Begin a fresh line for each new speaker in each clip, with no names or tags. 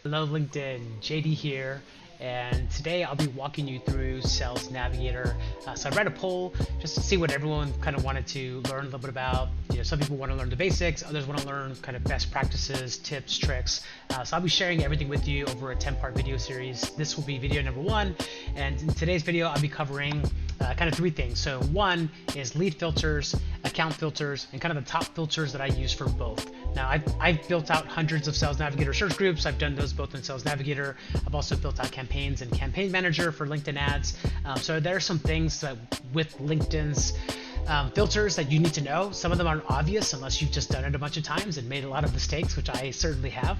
Hello LinkedIn, JD here, and today I'll be walking you through Sales Navigator. So I ran a poll just to see what everyone kind of wanted to learn a little bit about. Some people want to learn the basics, others want to learn kind of best practices, tips, tricks. So I'll be sharing everything with you over a 10-part video series. This will be video number 1, and in today's video I'll be covering kind of 3 things. So one is lead filters, account filters, and kind of the top filters that I use for both. Now, I've built out hundreds of Sales Navigator search groups. I've done those both in Sales Navigator. I've also built out campaigns in Campaign Manager for LinkedIn ads. So there are some things that with LinkedIn's filters that you need to know. Some of them aren't obvious unless you've just done it a bunch of times and made a lot of mistakes, which I certainly have.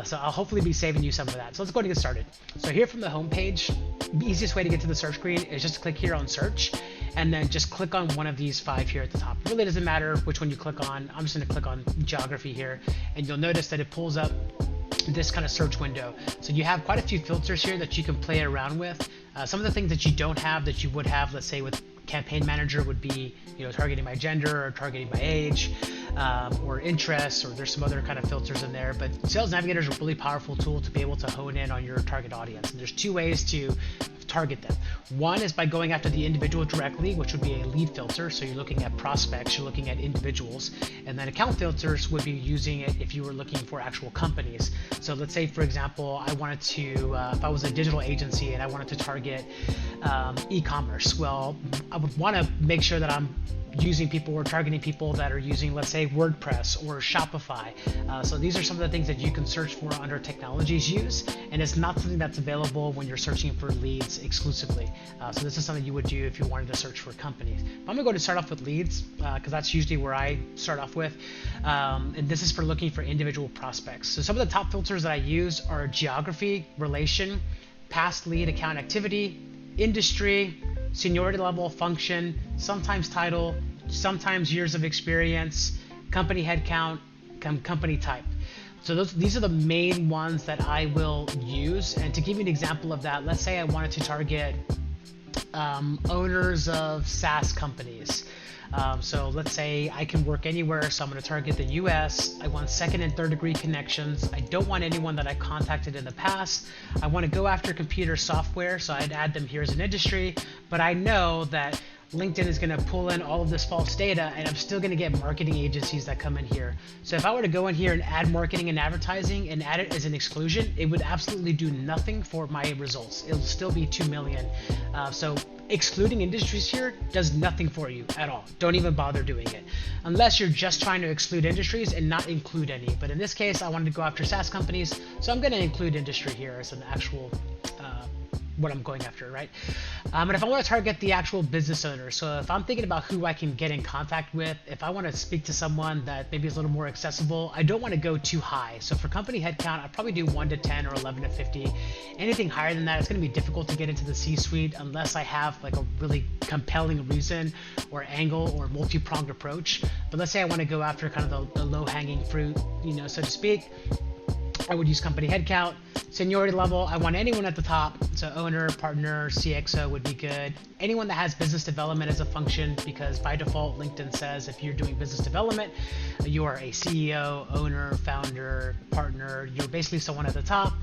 So I'll hopefully be saving you some of that. So let's go ahead and get started. So here from the home page, the easiest way to get to the search screen is just to click here on search, and then just click on one of these 5 here at the top. It really doesn't matter which one you click on. I'm just going to click on geography here, and you'll notice that it pulls up this kind of search window. So you have quite a few filters here that you can play around with. Some of the things that you don't have that you would have, let's say with Campaign Manager, would be targeting by gender or targeting by age or interests, or there's some other kind of filters in there. But Sales Navigator is a really powerful tool to be able to hone in on your target audience. And there's 2 ways to target them. One is by going after the individual directly, which would be a lead filter. So you're looking at prospects, you're looking at individuals. And then account filters would be using it if you were looking for actual companies. So let's say, for example, I wanted to, if I was a digital agency and I wanted to target e-commerce, well, I would want to make sure that I'm using people or targeting people that are using, let's say, WordPress or Shopify. So these are some of the things that you can search for under technologies use, and it's not something that's available when you're searching for leads exclusively. So this is something you would do if you wanted to search for companies. But I'm gonna go to start off with leads because that's usually where I start off with. And this is for looking for individual prospects. So some of the top filters that I use are geography, relation, past lead account activity, industry, seniority level, function, sometimes title, sometimes years of experience, company headcount, company type. So these are the main ones that I will use. And to give you an example of that, let's say I wanted to target owners of SaaS companies. So let's say I can work anywhere, so I'm going to target the US. I want 2nd and 3rd degree connections. I don't want anyone that I contacted in the past. I want to go after computer software, so I'd add them here as an industry, but I know that LinkedIn is going to pull in all of this false data, and I'm still going to get marketing agencies that come in here. So if I were to go in here and add marketing and advertising and add it as an exclusion, it would absolutely do nothing for my results. It'll still be 2 million. So excluding industries here does nothing for you at all. Don't even bother doing it unless you're just trying to exclude industries and not include any. But in this case, I wanted to go after SaaS companies, so I'm going to include industry here as an actual what I'm going after, right? And if I want to target the actual business owner, so if I'm thinking about who I can get in contact with, if I want to speak to someone that maybe is a little more accessible, I don't want to go too high. So for company headcount, I'd probably do 1 to 10 or 11 to 50. Anything higher than that, it's going to be difficult to get into the C-suite unless I have like a really compelling reason or angle or multi-pronged approach. But let's say I want to go after kind of the low-hanging fruit, so to speak. I would use company headcount. Seniority level, I want anyone at the top. So owner, partner, CXO would be good. Anyone that has business development as a function, because by default, LinkedIn says if you're doing business development, you are a CEO, owner, founder, partner. You're basically someone at the top.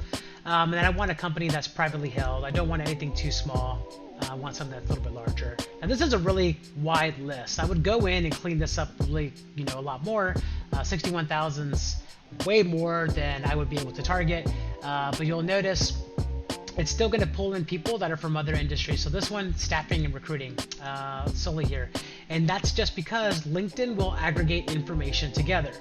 And then I want a company that's privately held. I don't want anything too small. I want something that's a little bit larger. Now this is a really wide list. I would go in and clean this up really, a lot more. 61,000's way more than I would be able to target, but you'll notice it's still going to pull in people that are from other industries. So this one, staffing and recruiting, solely here. And that's just because LinkedIn will aggregate information together.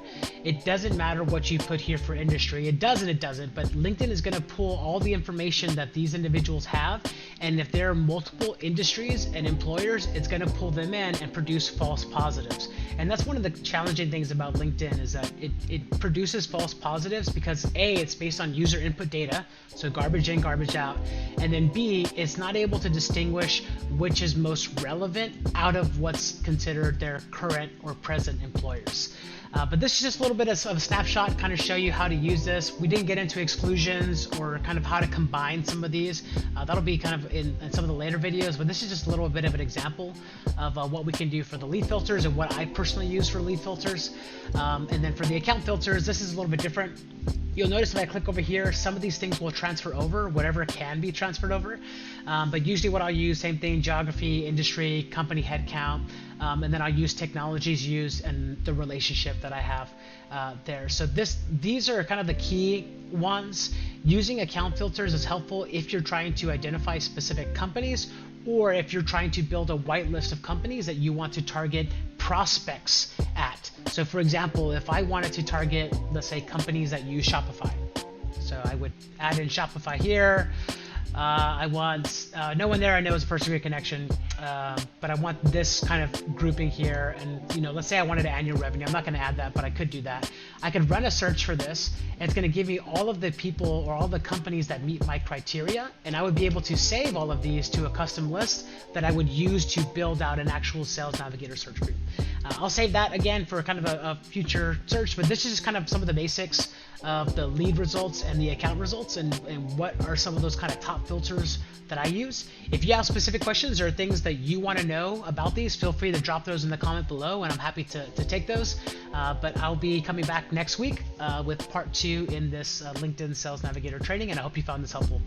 It doesn't matter what you put here for industry. It does and it doesn't, but LinkedIn is going to pull all the information that these individuals have. And if there are multiple industries and employers, it's going to pull them in and produce false positives. And that's one of the challenging things about LinkedIn is that it produces false positives because A, it's based on user input data, so garbage in, garbage out, and then B, it's not able to distinguish which is most relevant out of what's considered their current or present employers. But this is just a little bit of a snapshot, kind of show you how to use this. We didn't get into exclusions or kind of how to combine some of these. That'll be kind of in some of the later videos, but this is just a little bit of an example of what we can do for the lead filters and what I personally use for lead filters. And then for the account filters, this is a little bit different. You'll notice if I click over here, some of these things will transfer over, whatever can be transferred over. But usually what I'll use, same thing, geography, industry, company headcount, and then I'll use technologies used and the relationship that I have there. So these are kind of the key ones. Using account filters is helpful if you're trying to identify specific companies, or if you're trying to build a white list of companies that you want to target prospects at. So for example, if I wanted to target, let's say, companies that use Shopify, so I would add in Shopify here. I want no one there I know is a first-degree connection, but I want this kind of grouping here. And let's say I wanted annual revenue. I'm not going to add that, but I could do that. I could run a search for this, and it's going to give me all of the people or all the companies that meet my criteria, and I would be able to save all of these to a custom list that I would use to build out an actual Sales Navigator search group. I'll save that again for kind of a future search, but this is just kind of some of the basics of the lead results and the account results, and what are some of those kind of top filters that I use. If you have specific questions or things that you want to know about these, feel free to drop those in the comment below, and I'm happy to take those. But I'll be coming back next week with part 2 in this LinkedIn Sales Navigator training, and I hope you found this helpful.